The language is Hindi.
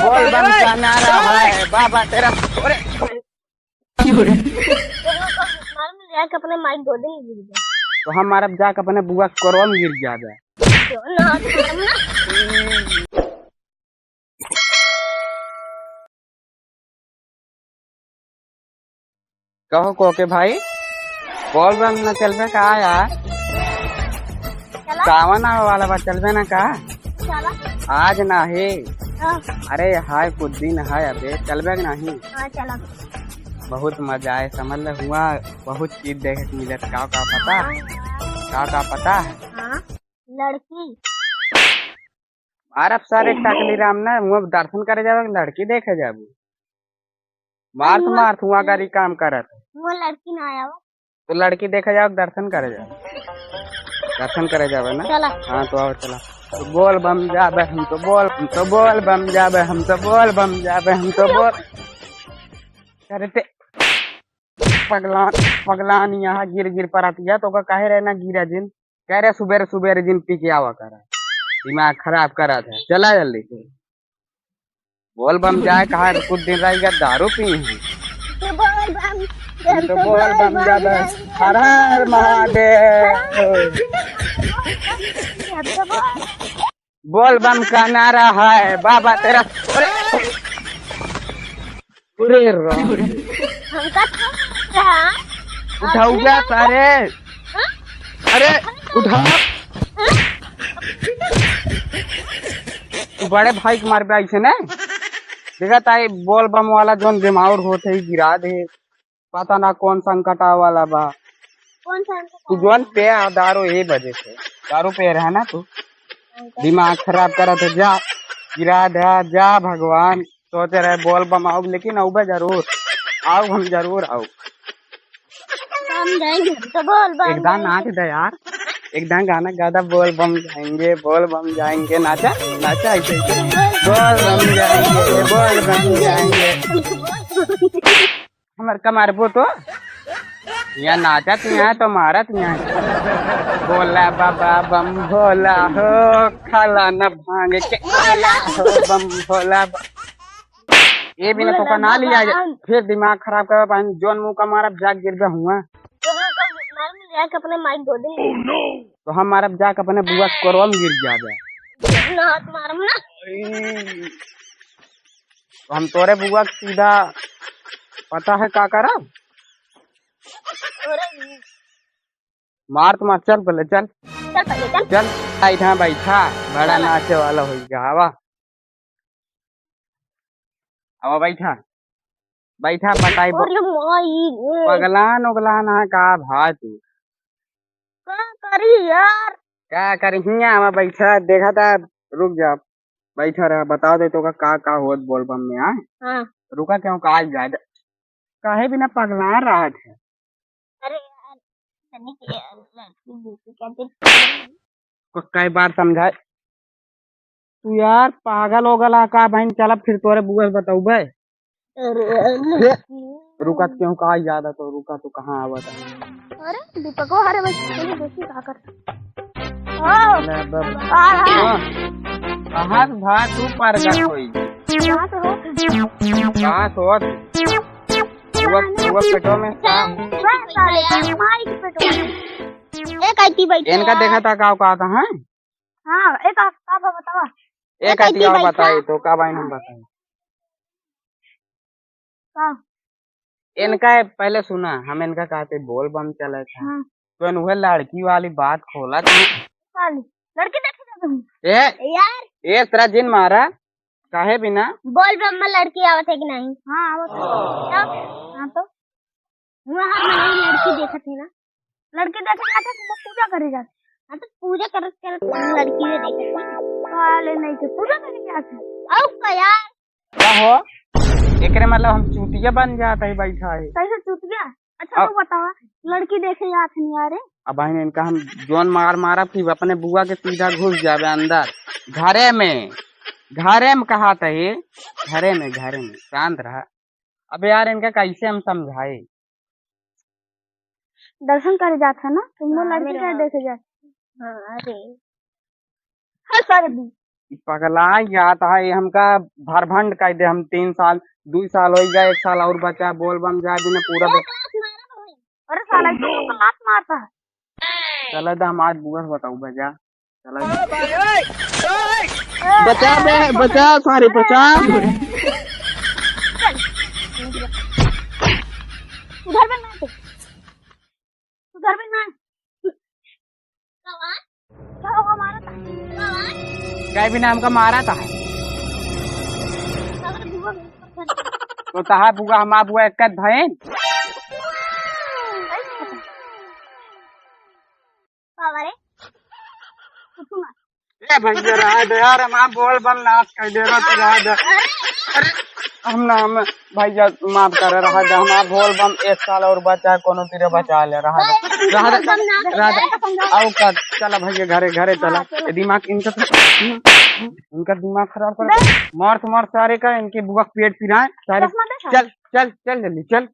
बोल बम का नारा है बाबा तेरा। अरे जाके अपने माइक गोदे में गिर गया तो हम मारब जाके अपने बुआ के कोरवा में गिर जाबे। कहो को के भाई बोल बम न चलबे का यार, सावन आवे वाला बा, चलबे ना का? चला आज ना है, हाँ अरे हाय कुछ दिन है अबे, चलबे नहीं? हाँ चला बहुत मजा आए, समझ ले हुआ बहुत चीज देखे के मिलत। का पता है? का पता है? हाँ लड़की अरब सारे टाकली राम ने हुआ दर्शन करे जावे, लड़की देखे जाबू? मार्थ हुआ गाड़ी काम करत, वो लड़की ना आया वो। तो लड़की देखे जाओ, दर्शन करे जाओ, दर्शन करे जावे ना। चला हाँ तो आओ चला। तो बोल बम जाबे हम तो बोल, हम तो बोल बम जाबे हम तो बोल बम जाबे हम तो बोल करते। पगलान यहाँ गिर गिर पर आती है तो कहे रहे ना गिरा जिन, कह रहे सुबेरे सुबेरे जिन पी के आवा करा, दिमाग खराब करा था। चला जल्दी से बोल बम जाए, कहा कुछ दिन रहेगा दारू पी है। तो बोल बम जाबे, हर हर महादेव। बोल बम का नारा है बाबा तेरा। अरे उठाऊ जा सारे, अरे उठा बड़े भाई के मारे ऐसे न देखा ताई बोल बम वाला जोन दिमाग होते ही गिरा दे, पता ना कौन संकटा वाला बा। कौन सा तू जोन पे दारू यही वजह से दारू पे रहा ना, तू दिमाग खराब करा तो जा गिरा दे जा। भगवान सोच रहे बोल बम आओ, लेकिन आओ जरूर आओ, हम जरूर आओ। हम जाएंगे तो बोल बम एकदम नाच दे यार, एकदम गाना गादा बोल बम जाएंगे, बोल बम जाएंगे, नाचा नाचा ऐसे बोल बम जाएंगे, बोल बम जाएंगे। हमारे कमार बो तो यहाँ नाचा तू, यहाँ तो मारा तू, यहाँ बोला बाबा बम भोला हो, खाला न भांगे के बोला हो बम भोला। ये भी ना तो का ना लिया फिर दिमाग खराब कर पाए, जोन मुंह का मारा जाग गिर गया हुआ। जाके अपने माइक गोदे में तो हम मारा जाके अपने बुआ के कोरवा में गिर जाबे। हाथ मारम ना। तो हम तोरे बुआ के सीधा पता है का करा, मार तो मार। चल पहले चल चल बैठा बैठा, बड़ा नाचे वाला हो गया। आवा आवा बैठा बैठा बताई पगलान उगलान है का भा तू क्या करी यार? क्या करी हिया बैठा देखा था। रुक जा बैठा रहा, बता दे तो का होत बोल बम में। हाँ रुका क्यों का ज्यादा काहे बिना पगला रहा थे। अरे यार कई बार समझाए तू यार, पागल हो गला का बहन। चल फिर तोरे बुआ बताऊ बे, रुका क्यों का ज्यादा तो रुका तो कहाँ आवा था। अरे दीपक को हरे बच्चे देखी का कर कहाँ भा तू पर गई कोई कहां से हो? कहाँ सोत बुआ पेटो में माइक पेटो एक आईती बैठी इनका देखा था का था। हैं हां एक आप बतावा एक आती और बताई तो का भाई हम बताए हां इनका पहले सुना, हम इनका कहते बोल बम चले था। हां तो वह लड़की वाली बात खोला था। लड़की देखे जाते हम ए यार ए तेरा जिन मारा काहे बिना बोल बम में लड़की आवत है कि नहीं? हां आवत है। हां तो वहां में लड़की देखत है ना, लड़की देखे जाते तो पूजा करे जाते। हां तो पूजा करत लड़की ने देखा वाले नहीं के पूजा करे जाते। आओ का यार क्या हो एकरे मतलब हम चूतिया बन जाता है बैठा है। कैसे चूत गया? अच्छा तो बतावा लड़की देखे जाते नहीं यार। अब बहन इनका हम जोन मारा कि अपने बुआ के सीधा घुस जावे अंदर घरे में कहा था ये घरे में शांत रहा। अब यार इनका कैसे हम समझाए। दर्शन करे जाता ना तुम लोग लड़की का देखे जाते। हाँ अरे हाँ सर पगला जाता है हमका भरभंड कह दे। हम 3 साल 2 साल हो गया, 1 साल और बचा। बोल बम जाए भी पूरा अरे साला तू तो लात मारता है। चला था हम आज बुआ बताऊ बजा। चला बचा बे, बचा सारे बचा। उधर पे ना तो उधर पे ना क्या होगा हमारा कह भी नाम का मारा था अगर बुआ तो तहा बुआ हमार बुआ एक भैन। बाबा रे कुछ ना ए भैया रहा दे यार, हम बोल बम नाच कर दे रहा तू रहा दे। अरे हम ना हम भैया माफ कर रहा दे। हम बोल बम 1 साल और बचा, कोनो तेरे बचा ले रहा दे रहा दे रहा दे। आओ कर चला भैया घरे घरे चला। ये दिमाग इनका दिमाग खराब कर मार सारे का। इनके बुआ पेट पिराए सारे। चल चल चल जल्दी चल।